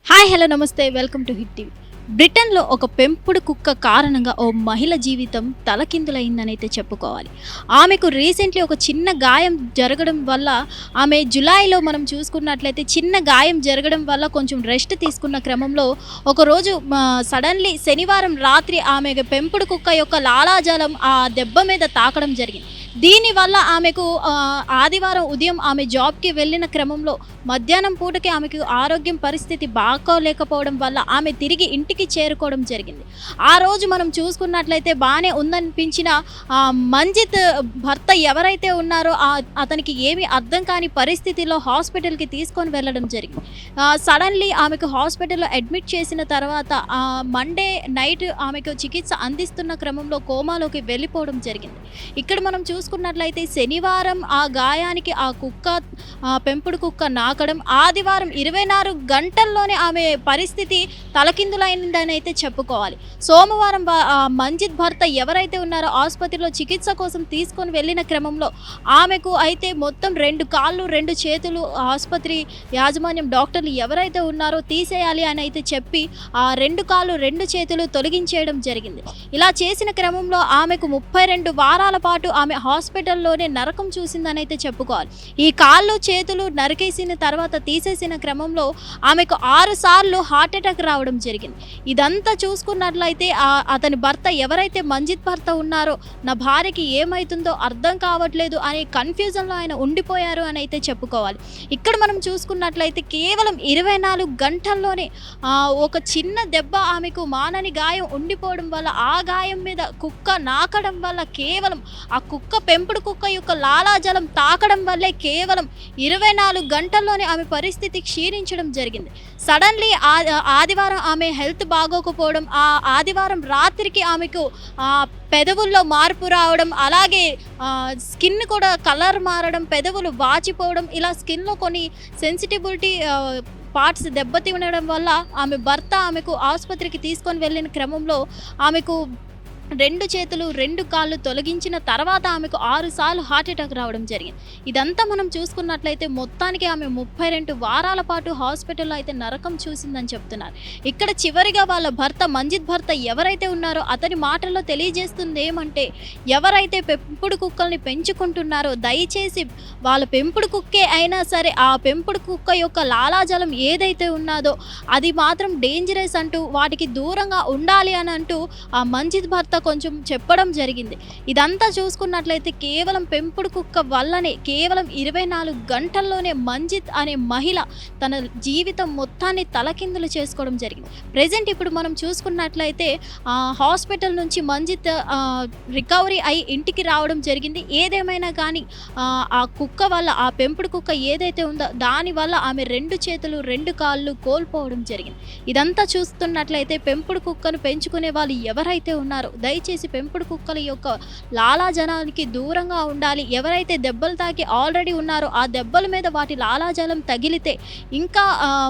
Hi hello నమస్తే welcome to hit TV. బ్రిటన్లో ఒక పెంపుడు కుక్క కారణంగా ఓ మహిళ జీవితం తలకిందులైందని అయితే చెప్పుకోవాలి. ఆమెకు రీసెంట్లీ ఒక చిన్న గాయం జరగడం వల్ల ఆమె జులైలో మనం చూసుకున్నట్లయితే చిన్న గాయం జరగడం వల్ల కొంచెం రెస్ట్ తీసుకున్న క్రమంలో ఒకరోజు సడన్లీ శనివారం రాత్రి ఆమె పెంపుడు కుక్క యొక్క లాలాజలం ఆ దెబ్బ మీద తాకడం జరిగింది. దీనివల్ల ఆమెకు ఆదివారం ఉదయం ఆమె జాబ్కి వెళ్ళిన క్రమంలో మధ్యాహ్నం పూటకి ఆమెకు ఆరోగ్యం పరిస్థితి బాగోలేకపోవడం వల్ల ఆమె తిరిగి ఇంటికి చేరుకోవడం జరిగింది. ఆ రోజు మనం చూసుకున్నట్లయితే బాగానే ఉందనిపించిన మంజిత్ భర్త ఎవరైతే ఉన్నారో అతనికి ఏమీ అర్థం కాని పరిస్థితిలో హాస్పిటల్కి తీసుకొని వెళ్ళడం జరిగింది. సడన్లీ ఆమెకు హాస్పిటల్లో అడ్మిట్ చేసిన తర్వాత మండే నైట్ ఆమెకు చికిత్స అందిస్తున్న క్రమంలో కోమాలోకి వెళ్ళిపోవడం జరిగింది. ఇక్కడ మనం చూసుకున్నట్లయితే శనివారం ఆ గాయానికి ఆ కుక్క పెంపుడు కుక్క నాకడం ఆదివారం 24 గంటల్లోనే ఆమె పరిస్థితి తలకిందులైందని అయితే చెప్పుకోవాలి. సోమవారం మంజిత్ భర్త ఎవరైతే ఉన్నారో ఆసుపత్రిలో చికిత్స కోసం తీసుకొని వెళ్ళిన క్రమంలో ఆమెకు అయితే మొత్తం 2 కాళ్ళు 2 చేతులు ఆసుపత్రి యాజమాన్యం డాక్టర్లు ఎవరైతే ఉన్నారో తీసేయాలి అని అయితే చెప్పి ఆ 2 కాళ్ళు 2 చేతులు తొలగించేయడం జరిగింది. ఇలా చేసిన క్రమంలో ఆమెకు 32 వారాల పాటు ఆమె హాస్పిటల్లోనే నరకం చూసిందని అయితే చెప్పుకోవాలి. ఈ కాళ్ళు చేతులు నరికేసిన తర్వాత తీసేసిన క్రమంలో ఆమెకు 6 సార్లు హార్ట్ అటాక్ రావడం జరిగింది. ఇదంతా చూసుకున్నట్లయితే అతని భర్త ఎవరైతే మంజిత్ భర్త ఉన్నారో నా భార్యకి ఏమవుతుందో అర్థం కావట్లేదు అనే కన్ఫ్యూజన్లో ఆయన ఉండిపోయారు అని అయితే చెప్పుకోవాలి. ఇక్కడ మనం చూసుకున్నట్లయితే కేవలం 24 గంటల్లోనే ఒక చిన్న దెబ్బ ఆమెకు మానని గాయం ఉండిపోవడం వల్ల ఆ గాయం మీద కుక్క నాకడం వల్ల కేవలం ఆ కుక్క పెంపుడు కుక్క యొక్క లాలాజలం తాకడం వల్లే కేవలం 24 గంటల్లోనే ఆమె పరిస్థితి క్షీణించడం జరిగింది. సడన్లీ ఆదివారం ఆమె హెల్త్ బాగోకపోవడం, ఆ ఆదివారం రాత్రికి ఆమెకు పెదవుల్లో మార్పు రావడం, అలాగే స్కిన్ కూడా కలర్ మారడం, పెదవులు వాచిపోవడం, ఇలా స్కిన్లో కొన్ని సెన్సిటివిటీ పార్ట్స్ దెబ్బతినడం వల్ల ఆమె భర్త ఆమెకు ఆసుపత్రికి తీసుకొని వెళ్ళిన క్రమంలో ఆమెకు 2 చేతులు 2 కాళ్ళు తొలగించిన తర్వాత ఆమెకు 6 సార్లు హార్ట్ అటాక్ రావడం జరిగింది. ఇదంతా మనం చూసుకున్నట్లయితే మొత్తానికి ఆమె 32 వారాల పాటు హాస్పిటల్లో అయితే నరకం చూసిందని చెప్తున్నారు. ఇక్కడ చివరిగా వాళ్ళ భర్త మంజిత్ భర్త ఎవరైతే ఉన్నారో అతని మాటల్లో తెలియజేస్తుంది ఏమంటే, ఎవరైతే పెంపుడు కుక్కల్ని పెంచుకుంటున్నారో దయచేసి వాళ్ళ పెంపుడు కుక్కే అయినా సరే ఆ పెంపుడు కుక్క యొక్క లాలాజలం ఏదైతే ఉన్నదో అది మాత్రం డేంజరస్ అంటూ వాటికి దూరంగా ఉండాలి అని అంటూ ఆ మంజిత్ భర్త కొంచెం చెప్పడం జరిగింది. ఇదంతా చూసుకున్నట్లయితే కేవలం పెంపుడు కుక్క వల్లనే కేవలం 24 గంటల్లోనే మంజిత్ అనే మహిళ తన జీవితం మొత్తాన్ని తలకిందులు చేసుకోవడం జరిగింది. ప్రెజెంట్ ఇప్పుడు మనం చూసుకున్నట్లయితే హాస్పిటల్ నుంచి మంజిత్ రికవరీ అయి ఇంటికి రావడం జరిగింది. ఏదేమైనా కానీ ఆ కుక్క వల్ల ఆ పెంపుడు కుక్క ఏదైతే ఉందో దానివల్ల ఆమె 2 చేతులు 2 కాళ్ళు కోల్పోవడం జరిగింది. ఇదంతా చూస్తున్నట్లయితే పెంపుడు కుక్కను పెంచుకునే వాళ్ళు ఎవరైతే ఉన్నారో దయచేసి పెంపుడు కుక్కల యొక్క లాలాజలానికి దూరంగా ఉండాలి. ఎవరైతే దెబ్బలు తాకి ఆల్రెడీ ఉన్నారో ఆ దెబ్బల మీద వాటి లాలాజలం తగిలితే ఇంకా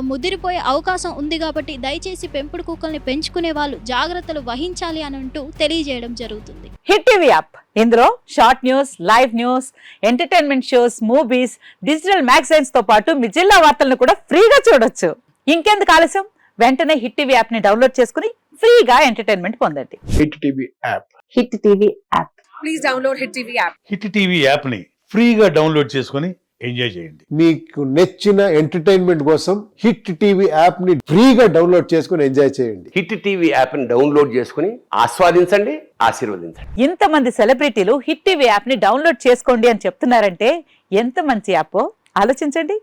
ముదిరిపోయే అవకాశం ఉంది కాబట్టి దయచేసి పెంపుడు కుక్కల్ని పెంచుకునే వాళ్ళు జాగ్రత్తలు వహించాలి అని అంటూ తెలియజేయడం జరుగుతుంది. హిట్ టీవీ యాప్, ఇందులో short news, live news, entertainment shows, movies, digital magazines తో పాటు మీ జిల్లా వార్తలను కూడా ఫ్రీగా చూడొచ్చు. ఇంకెందుకు ఆలస్యం, వెంటనే హిట్ టీవీ యాప్ ని డౌన్లోడ్ చేసుకుని ఫ్రీగా ఎంటర్టైన్మెంట్ పొందండి. Hit TV app. Hit TV app. Please download hit TV app. Hit TV app ని ఫ్రీగా డౌన్లోడ్ చేసుకుని ఎంజాయ్ చేయండి. మీకు నచ్చిన ఎంటర్టైన్మెంట్ కోసం హిట్ టీవీ యాప్ ని ఫ్రీగా డౌన్లోడ్ చేసుకుని ఎంజాయ్ చేయండి. హిట్ టీవీ యాప్ ని డౌన్లోడ్ చేసుకుని ఆస్వాదించండి, ఆశీర్వదించండి. ఇంతమంది సెలబ్రిటీలు హిట్ టీవీ యాప్ ని డౌన్లోడ్ చేసుకోండి అని చెప్తున్నారంటే ఎంత మంచి యాప్ ఆలోచించండి.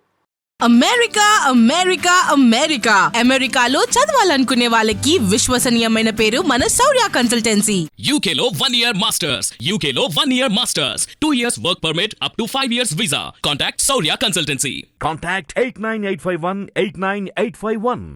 అమెరికా అమెరికా అమెరికా అమెరికాలో చదవాలనుకునే వాళ్ళకి విశ్వసనీయమైన పేరు మన శౌర్య కన్సల్టెన్సీ. UK లో 1 year masters. UK లో 1 year masters. 2 years work permit up to 5 years visa. Contact Saurya Consultancy. Contact 89851 89851.